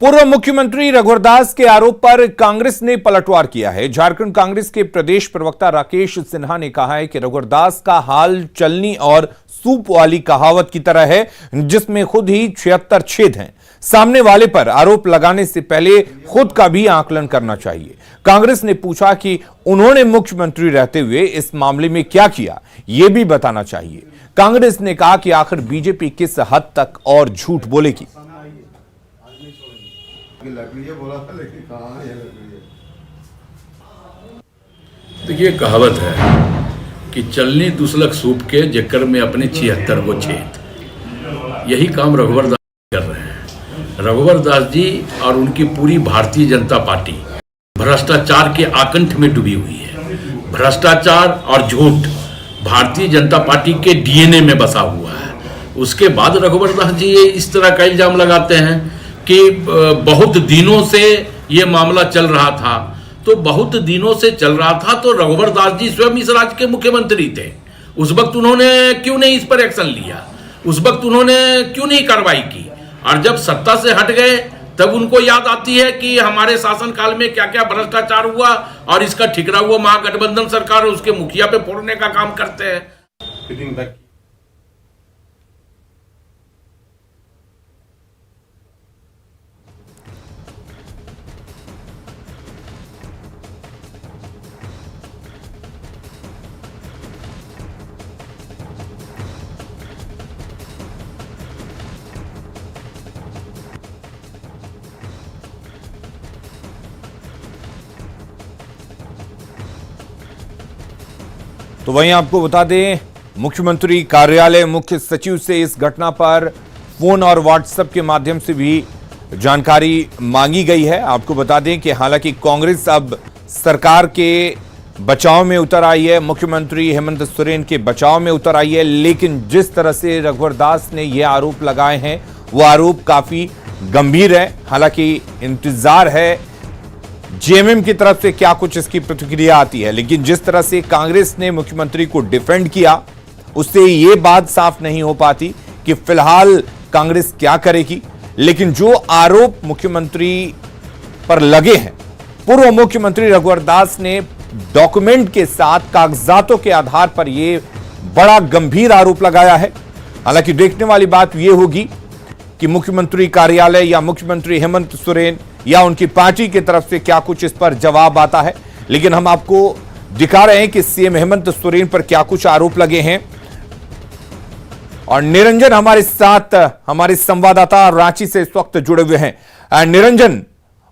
पूर्व मुख्यमंत्री रघुवर दास के आरोप पर कांग्रेस ने पलटवार किया है। झारखंड कांग्रेस के प्रदेश प्रवक्ता राकेश सिन्हा ने कहा है कि रघुवर दास का हाल चलनी और सूप वाली कहावत की तरह है, जिसमें खुद ही 76 छेद हैं। सामने वाले पर आरोप लगाने से पहले खुद का भी आकलन करना चाहिए। कांग्रेस ने पूछा कि उन्होंने मुख्यमंत्री रहते हुए इस मामले में क्या किया, यह भी बताना चाहिए। कांग्रेस ने कहा कि आखिर बीजेपी किस हद तक और झूठ बोलेगी। बोला था लेकिन कहां है लकड़ी। देखिए, कहावत है कि चलनी दुसलक सूप के जेकर में अपने 76 वो छेद। यही काम रघुवर दास कर रहे हैं। रघुवर दास जी और उनकी पूरी भारतीय जनता पार्टी भ्रष्टाचार के आकंठ में डूबी हुई है। भ्रष्टाचार और झूठ भारतीय जनता पार्टी के डीएनए में बसा हुआ है। उसके बाद रघुवर दास जी ये इस तरह का इल्जाम लगाते हैं कि बहुत दिनों से ये मामला चल रहा था। तो बहुत दिनों से चल रहा था तो रघुवर दास जी स्वयं इस राज्य के मुख्यमंत्री थे। उस वक्त उन्होंने क्यों नहीं इस पर एक्शन लिया? उस वक्त उन्होंने क्यों नहीं कार्रवाई की? और जब सत्ता से हट गए तब उनको याद आती है कि हमारे शासनकाल में क्या क्या भ्रष्टाचार हुआ और इसका ठिकरा हुआ महागठबंधन सरकार उसके मुखिया पे फोड़ने का काम करते हैं। तो वहीं आपको बता दें, मुख्यमंत्री कार्यालय मुख्य सचिव से इस घटना पर फोन और व्हाट्सएप के माध्यम से भी जानकारी मांगी गई है। आपको बता दें कि हालांकि कांग्रेस अब सरकार के बचाव में उतर आई है, मुख्यमंत्री हेमंत सोरेन के बचाव में उतर आई है, लेकिन जिस तरह से रघुवर दास ने यह आरोप लगाए हैं वो आरोप काफी गंभीर है। हालांकि इंतजार है जेएमएम की तरफ से क्या कुछ इसकी प्रतिक्रिया आती है, लेकिन जिस तरह से कांग्रेस ने मुख्यमंत्री को डिफेंड किया उससे यह बात साफ नहीं हो पाती कि फिलहाल कांग्रेस क्या करेगी। लेकिन जो आरोप मुख्यमंत्री पर लगे हैं, पूर्व मुख्यमंत्री रघुवर दास ने डॉक्यूमेंट के साथ कागजातों के आधार पर यह बड़ा गंभीर आरोप लगाया है। हालांकि देखने वाली बात यह होगी कि मुख्यमंत्री कार्यालय या मुख्यमंत्री हेमंत सोरेन या उनकी पार्टी की तरफ से क्या कुछ इस पर जवाब आता है। लेकिन हम आपको दिखा रहे हैं कि सीएम हेमंत सोरेन पर क्या कुछ आरोप लगे हैं। और निरंजन हमारे साथ, हमारे संवाददाता रांची से इस वक्त जुड़े हुए हैं। निरंजन,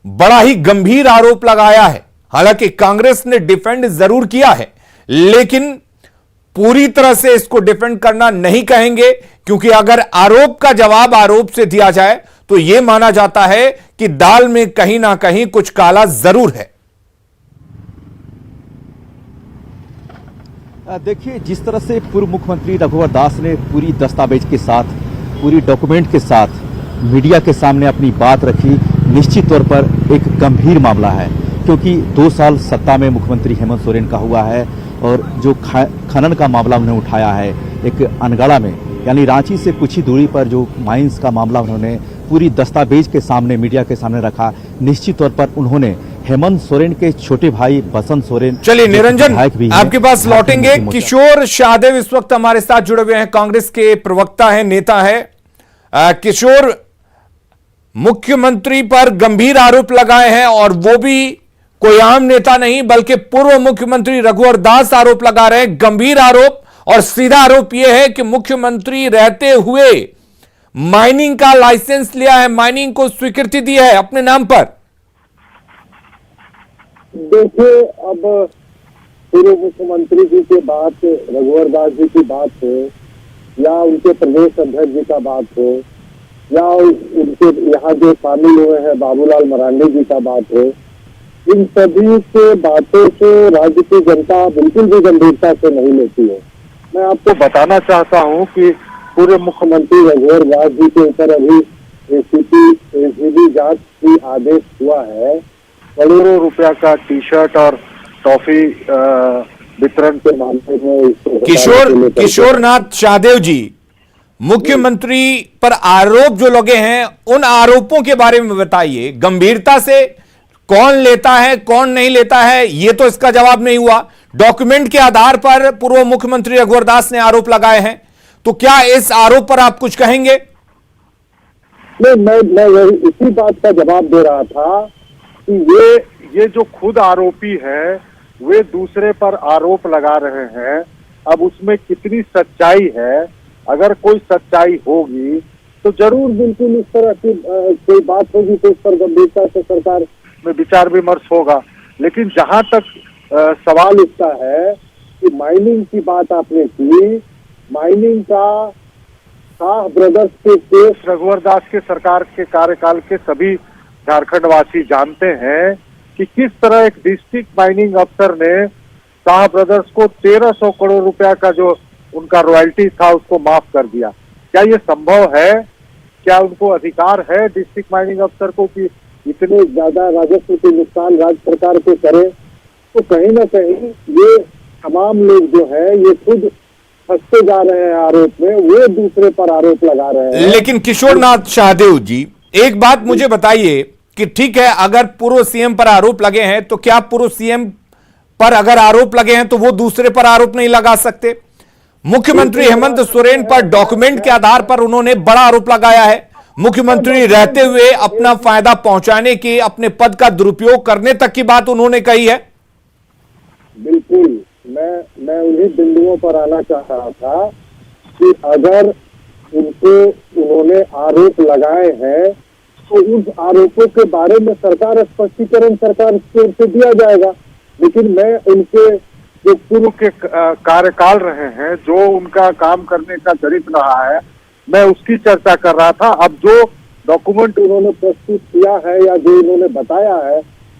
बड़ा ही गंभीर आरोप लगाया है। हालांकि कांग्रेस ने डिफेंड जरूर किया है, लेकिन पूरी तरह से इसको डिफेंड करना नहीं कहेंगे, क्योंकि अगर आरोप का जवाब आरोप से दिया जाए तो यह माना जाता है कि दाल में कहीं ना कहीं कुछ काला जरूर है। देखिए, जिस तरह से पूर्व मुख्यमंत्री रघुवर दास ने पूरी दस्तावेज के साथ, पूरी डॉक्यूमेंट के साथ मीडिया के सामने अपनी बात रखी, निश्चित तौर पर एक गंभीर मामला है। क्योंकि 2 साल सत्ता में मुख्यमंत्री हेमंत सोरेन का हुआ है और जो खनन का मामला उन्होंने उठाया है एक अनगढ़ा में, यानी रांची से कुछ ही दूरी पर जो माइंस का मामला उन्होंने पूरी दस्तावेज के सामने, मीडिया के सामने रखा। निश्चित तौर पर उन्होंने हेमंत सोरेन के छोटे भाई बसंत सोरेन, चलिए निरंजन आपके पास लौटेंगे। किशोर शाहदेव इस वक्त हमारे साथ जुड़े हुए हैं, कांग्रेस के प्रवक्ता हैं, नेता है। किशोर, मुख्यमंत्री पर गंभीर आरोप लगाए हैं और वो भी कोई आम नेता नहीं बल्कि पूर्व मुख्यमंत्री रघुवर दास आरोप लगा रहे हैं, गंभीर आरोप। और सीधा आरोप यह है कि मुख्यमंत्री रहते हुए माइनिंग का लाइसेंस लिया है, माइनिंग को स्वीकृति दी है अपने नाम पर। देखिए, अब पूर्व मुख्यमंत्री जी की बात, रघुवर दास जी की बात हो या उनके प्रदेश अध्यक्ष जी का बात हो या उनके यहाँ जो शामिल हुए हैं बाबूलाल मरांडी जी का बात हो, इन सभी के बातों को राज्य की जनता बिल्कुल भी गंभीरता से नहीं लेती है। मैं आपको बताना चाहता हूं कि पूर्व मुख्यमंत्री रघुवर दास जी के ऊपर अभी एसीबी जांच की आदेश हुआ है। करोड़ों रुपया का टी-शर्ट और टॉफी वितरण के मामले में किशोर नाथ शाहदेव जी, मुख्यमंत्री पर आरोप जो लगे हैं उन आरोपों के बारे में बताइए, गंभीरता से कौन लेता है कौन नहीं लेता है, यह तो इसका जवाब नहीं हुआ। डॉक्यूमेंट के आधार पर पूर्व मुख्यमंत्री रघुवर दास ने आरोप लगाए हैं, तो क्या इस आरोप पर आप कुछ कहेंगे? नहीं, मैं इसी बात का जवाब दे रहा था कि ये जो खुद आरोपी है वे दूसरे पर आरोप लगा रहे हैं। अब उसमें कितनी सच्चाई है, अगर कोई सच्चाई होगी तो जरूर बिल्कुल इस तरह की कोई बात होगी तो इस पर गंभीरता से सरकार में विचार विमर्श होगा। लेकिन जहां तक सवाल इसका है कि माइनिंग की बात आपने की, माइनिंग का शाह ब्रदर्स के केस रघुवर दास के सरकार के कार्यकाल के सभी झारखंड वासी जानते हैं कि किस तरह एक डिस्ट्रिक्ट माइनिंग अफसर ने शाह ब्रदर्स को 1300 करोड़ रुपया का जो उनका रॉयल्टी था उसको माफ कर दिया। क्या ये संभव है? क्या उनको अधिकार है डिस्ट्रिक्ट माइनिंग अफसर को कि इतने ज्यादा राजस्व के नुकसान राज्य सरकार को करे? तो कहीं ना कहीं ये तमाम लोग जो है ये खुद फंसते जा रहे हैं आरोप में, वो दूसरे पर आरोप लगा रहे हैं। लेकिन किशोरनाथ शाहदेव जी, एक बात मुझे बताइए कि ठीक है, अगर पूर्व सीएम पर आरोप लगे हैं तो क्या पूर्व सीएम पर अगर आरोप लगे हैं तो वो दूसरे पर आरोप नहीं लगा सकते? मुख्यमंत्री हेमंत सोरेन पर डॉक्यूमेंट के आधार पर उन्होंने बड़ा आरोप लगाया है। मुख्यमंत्री रहते हुए अपना फायदा पहुंचाने की, अपने पद का दुरुपयोग करने तक की बात उन्होंने कही है। बिल्कुल, मैं उन्हीं बिंदुओं पर आना चाह रहा था कि अगर उन्होंने आरोप लगाए हैं तो उस आरोपों के बारे में सरकार स्पष्टीकरण सरकार की ओर से दिया जाएगा। लेकिन मैं उनके जो पूर्व के कार्यकाल रहे हैं, जो उनका काम करने का चरित्र रहा है, मैं उसकी चर्चा कर रहा था। अब जो डॉक्यूमेंट उन्होंने प्रस्तुत किया है या जो उन्होंने बताया है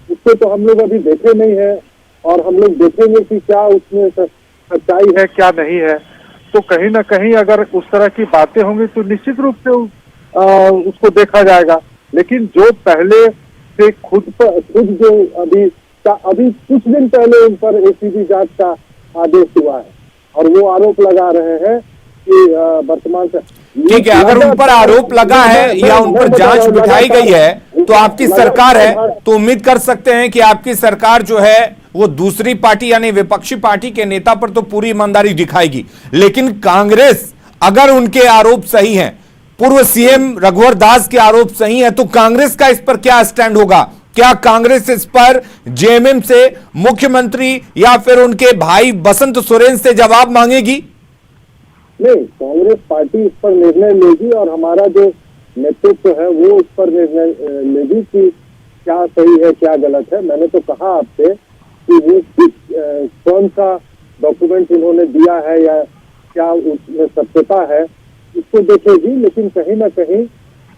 उससे तो हम लोग अभी देखे नहीं है और हम लोग देखेंगे कि क्या उसमें सच्चाई है क्या नहीं है। तो कहीं ना कहीं अगर उस तरह की बातें होंगी तो निश्चित रूप से उसको देखा जाएगा। लेकिन जो पहले से खुद जो अभी कुछ दिन पहले उन पर एसीबी जांच का आदेश हुआ है और वो आरोप लगा रहे हैं कि वर्तमान से ठीक है, अगर उन पर आरोप लगा है या उन पर जांच बिठाई गई है तो आपकी सरकार है, तो उम्मीद कर सकते हैं कि आपकी सरकार जो है वो दूसरी पार्टी यानी विपक्षी पार्टी के नेता पर तो पूरी ईमानदारी दिखाएगी। लेकिन कांग्रेस, अगर उनके आरोप सही हैं, पूर्व सीएम रघुवर दास के आरोप सही है, तो कांग्रेस का इस पर क्या स्टैंड होगा? क्या कांग्रेस इस पर जेएमएम से, मुख्यमंत्री या फिर उनके भाई बसंत सोरेन से जवाब मांगेगी? नहीं, कांग्रेस पार्टी इस पर निर्णय लेगी और हमारा जो नेतृत्व है वो इस पर निर्णय लेगी कि क्या सही है क्या गलत है। मैंने तो कहा आपसे कि वो कौन सा डॉक्यूमेंट उन्होंने दिया है या क्या उसमें सत्यता है इसको देखेगी। लेकिन कहीं ना कहीं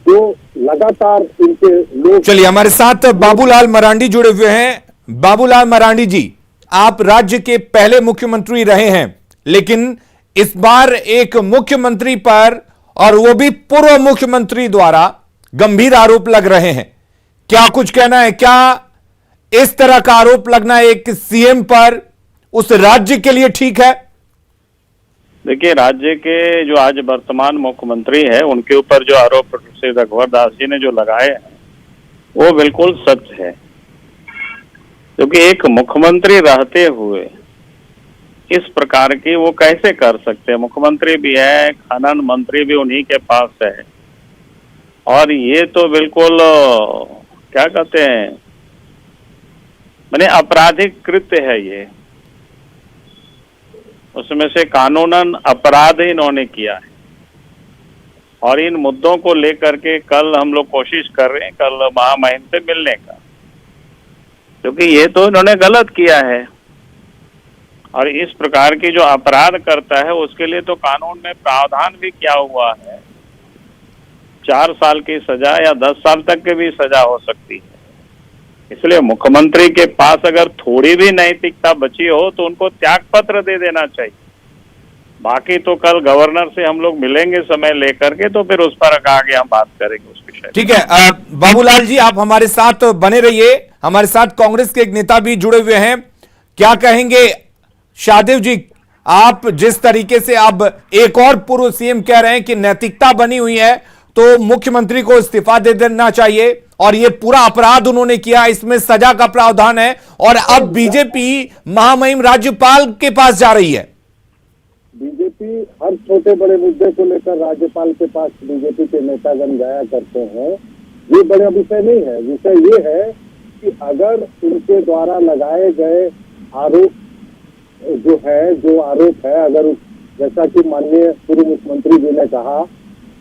जो लगातार इनके लोग। चलिए, हमारे साथ बाबूलाल मरांडी जुड़े हुए हैं। बाबूलाल मरांडी जी, आप राज्य के पहले मुख्यमंत्री रहे हैं, लेकिन इस बार एक मुख्यमंत्री पर और वो भी पूर्व मुख्यमंत्री द्वारा गंभीर आरोप लग रहे हैं। क्या कुछ कहना है? क्या इस तरह का आरोप लगना एक सीएम पर उस राज्य के लिए ठीक है? देखिए, राज्य के जो आज वर्तमान मुख्यमंत्री है उनके ऊपर जो आरोप श्री रघुवर दास जी ने जो लगाए हैं वो बिल्कुल सच है। क्योंकि एक मुख्यमंत्री रहते हुए इस प्रकार की वो कैसे कर सकते हैं? मुख्यमंत्री भी है, खनन मंत्री भी उन्हीं के पास है, और ये तो बिल्कुल क्या कहते हैं, माने आपराधिक कृत्य है ये। उसमें से कानूनन अपराध इन्होंने किया है और इन मुद्दों को लेकर के कल हम लोग कोशिश कर रहे हैं कल महामहिम से मिलने का, क्योंकि ये तो इन्होंने गलत किया है और इस प्रकार की जो अपराध करता है उसके लिए तो कानून में प्रावधान भी किया हुआ है, 4 साल की सजा या 10 साल तक की भी सजा हो सकती है। इसलिए मुख्यमंत्री के पास अगर थोड़ी भी नैतिकता बची हो तो उनको त्याग पत्र दे देना चाहिए। बाकी तो कल गवर्नर से हम लोग मिलेंगे समय लेकर के, तो फिर उस पर आगे हम बात करेंगे उस विषय। ठीक है, बाबूलाल जी आप हमारे साथ बने रहिए। हमारे साथ कांग्रेस के एक नेता भी जुड़े हुए हैं। क्या कहेंगे शाहदेव जी, आप जिस तरीके से अब एक और पूर्व सीएम कह रहे हैं कि नैतिकता बनी हुई है तो मुख्यमंत्री को इस्तीफा दे देना चाहिए और ये पूरा अपराध उन्होंने किया, इसमें सजा का प्रावधान है और अब बीजेपी महामहिम राज्यपाल के पास जा रही है। बीजेपी हर छोटे बड़े मुद्दे को लेकर राज्यपाल के पास बीजेपी के नेतागण जाया करते हैं। ये बड़ा विषय नहीं है। विषय ये है कि अगर उनके द्वारा लगाए गए आरोप जो आरोप है, अगर जैसा कि माननीय पूर्व मुख्यमंत्री जी ने कहा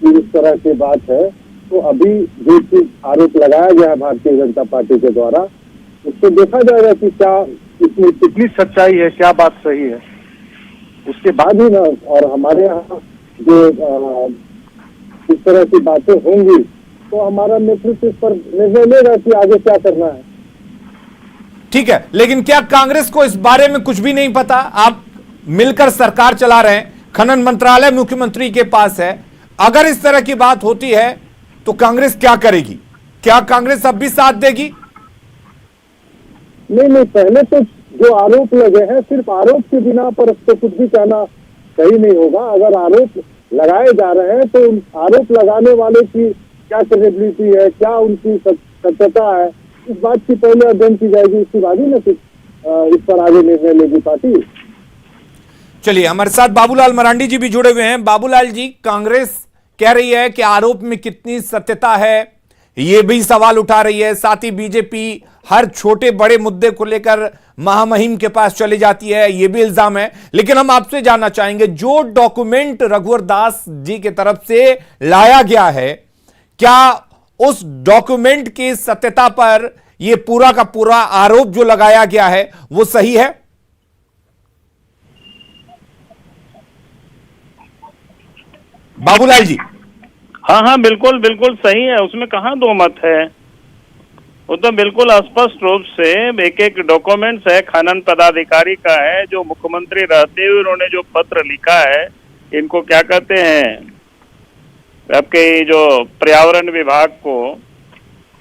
कि इस तरह की बात है, तो अभी जो चीज आरोप लगाया गया है भारतीय जनता पार्टी के द्वारा, उसको देखा जाएगा कि क्या इसमें कितनी सच्चाई है, क्या बात सही है। उसके बाद ही ना, और हमारे यहाँ जो इस तरह की बातें होंगी तो हमारा नेतृत्व इस पर निर्णय लेगा कि आगे क्या करना है। ठीक है, लेकिन क्या कांग्रेस को इस बारे में कुछ भी नहीं पता? आप मिलकर सरकार चला रहे हैं, खनन मंत्रालय मुख्यमंत्री के पास है। अगर इस तरह की बात होती है तो कांग्रेस क्या करेगी? क्या कांग्रेस अब भी साथ देगी? नहीं, पहले तो जो आरोप लगे हैं, सिर्फ आरोप के बिना पर तो कुछ भी कहना सही नहीं होगा। अगर आरोप लगाए जा रहे हैं तो उन आरोप लगाने वाले की क्या क्रेडिबिलिटी है, क्या उनकी सत्यता है, इस बात की पहले अध्ययन की जाएगी। उसके बाद ही ना इस पर आगे निर्णय लेगी पार्टी। चलिए, हमारे साथ बाबूलाल मरांडी जी भी जुड़े हुए हैं। बाबूलाल जी, कांग्रेस कह रही है कि आरोप में कितनी सत्यता है, यह भी सवाल उठा रही है। साथ ही बीजेपी हर छोटे बड़े मुद्दे को लेकर महामहिम के पास चली जाती है, यह भी इल्जाम है। लेकिन हम आपसे जानना चाहेंगे, जो डॉक्यूमेंट रघुवर दास जी की तरफ से लाया गया है, क्या उस डॉक्यूमेंट की सत्यता पर यह पूरा का पूरा आरोप जो लगाया गया है वो सही है? बाबूलाल जी। हाँ, बिल्कुल बिल्कुल सही है, उसमें कहाँ दो मत है। वो तो बिल्कुल स्पष्ट रूप से एक डॉक्यूमेंट्स है, खनन पदाधिकारी का है, जो मुख्यमंत्री रहते हुए उन्होंने जो पत्र लिखा है, इनको क्या कहते हैं आपके जो पर्यावरण विभाग को,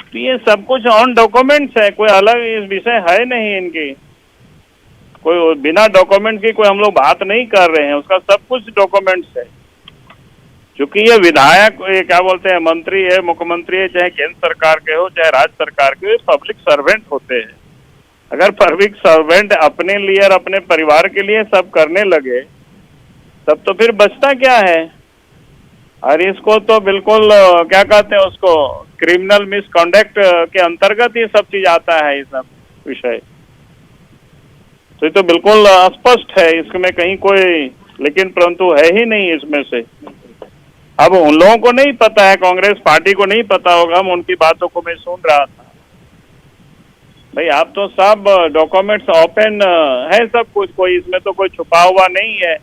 तो ये सब कुछ ऑन डॉक्यूमेंट्स है, कोई अलग इस विषय है नहीं इनकी। कोई बिना डॉक्यूमेंट की कोई हम लोग बात नहीं कर रहे हैं, उसका सब कुछ डॉक्यूमेंट्स है। क्योंकि ये विधायक, ये क्या बोलते हैं, मंत्री है, मुख्यमंत्री है, चाहे केंद्र सरकार के हो चाहे राज्य सरकार के हो, पब्लिक सर्वेंट होते हैं। अगर पब्लिक सर्वेंट अपने लिए और अपने परिवार के लिए सब करने लगे तब तो फिर बचता क्या है। और इसको तो बिल्कुल क्या कहते हैं उसको, क्रिमिनल मिसकंडक्ट के अंतर्गत ये सब चीज आता है, ये सब विषय। तो ये तो बिल्कुल स्पष्ट है, इसमें कहीं कोई लेकिन परंतु है ही नहीं इसमें से। अब उन लोगों को नहीं पता है, कांग्रेस पार्टी को नहीं पता होगा, हम उनकी बातों को मैं सुन रहा था। भाई आप तो सब डॉक्यूमेंट्स ओपन है सब कुछ, कोई इसमें तो कोई छुपा हुआ नहीं है।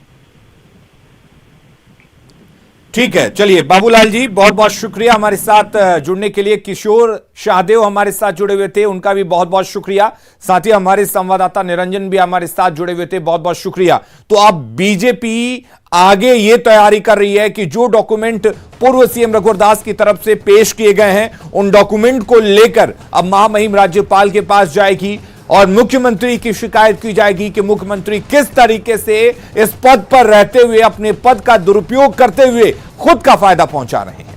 ठीक है, चलिए बाबूलाल जी, बहुत बहुत शुक्रिया हमारे साथ जुड़ने के लिए। किशोर शाहदेव हमारे साथ जुड़े हुए थे, उनका भी बहुत बहुत शुक्रिया। साथ ही हमारे संवाददाता निरंजन भी हमारे साथ जुड़े हुए थे, बहुत बहुत शुक्रिया। तो अब बीजेपी आगे ये तैयारी कर रही है कि जो डॉक्यूमेंट पूर्व सीएम रघुवर दास की तरफ से पेश किए गए हैं, उन डॉक्यूमेंट को लेकर अब महामहिम राज्यपाल के पास जाएगी और मुख्यमंत्री की शिकायत की जाएगी कि मुख्यमंत्री किस तरीके से इस पद पर रहते हुए अपने पद का दुरुपयोग करते हुए खुद का फायदा पहुंचा रहे हैं।